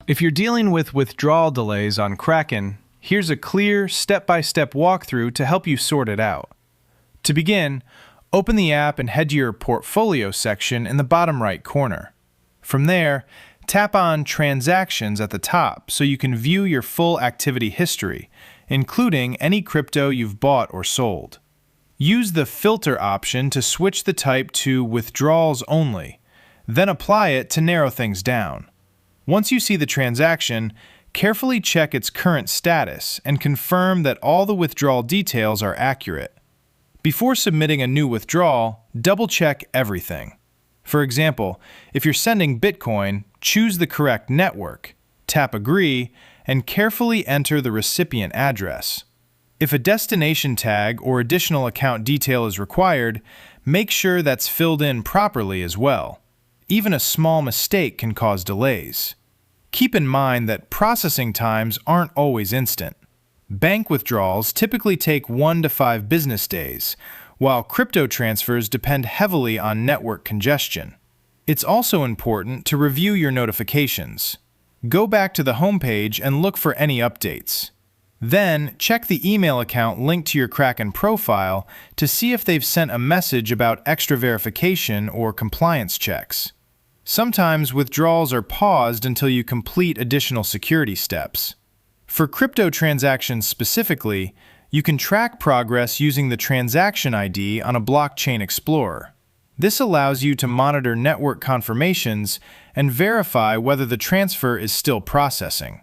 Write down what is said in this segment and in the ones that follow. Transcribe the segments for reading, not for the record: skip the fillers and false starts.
If you're dealing with withdrawal delays on Kraken, here's a clear, step-by-step walkthrough to help you sort it out. To begin, open the app and head to your Portfolio section in the bottom right corner. From there, tap on Transactions at the top so you can view your full activity history, including any crypto you've bought or sold. Use the Filter option to switch the type to Withdrawals Only, then apply it to narrow things down. Once you see the transaction, carefully check its current status and confirm that all the withdrawal details are accurate. Before submitting a new withdrawal, double-check everything. For example, if you're sending Bitcoin, choose the correct network, tap Agree, and carefully enter the recipient address. If a destination tag or additional account detail is required, make sure that's filled in properly as well. Even a small mistake can cause delays. Keep in mind that processing times aren't always instant. Bank withdrawals typically take 1 to 5 business days, while crypto transfers depend heavily on network congestion. It's also important to review your notifications. Go back to the homepage and look for any updates. Then, check the email account linked to your Kraken profile to see if they've sent a message about extra verification or compliance checks. Sometimes withdrawals are paused until you complete additional security steps. For crypto transactions specifically, you can track progress using the transaction ID on a blockchain explorer. This allows you to monitor network confirmations and verify whether the transfer is still processing.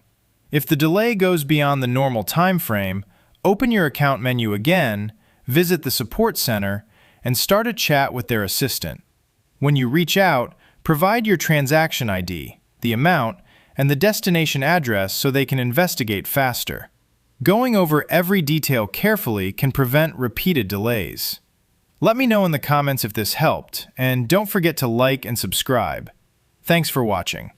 If the delay goes beyond the normal time frame, open your account menu again, visit the support center, and start a chat with their assistant. When you reach out, provide your transaction ID, the amount, and the destination address so they can investigate faster. Going over every detail carefully can prevent repeated delays. Let me know in the comments if this helped, and don't forget to like and subscribe. Thanks for watching.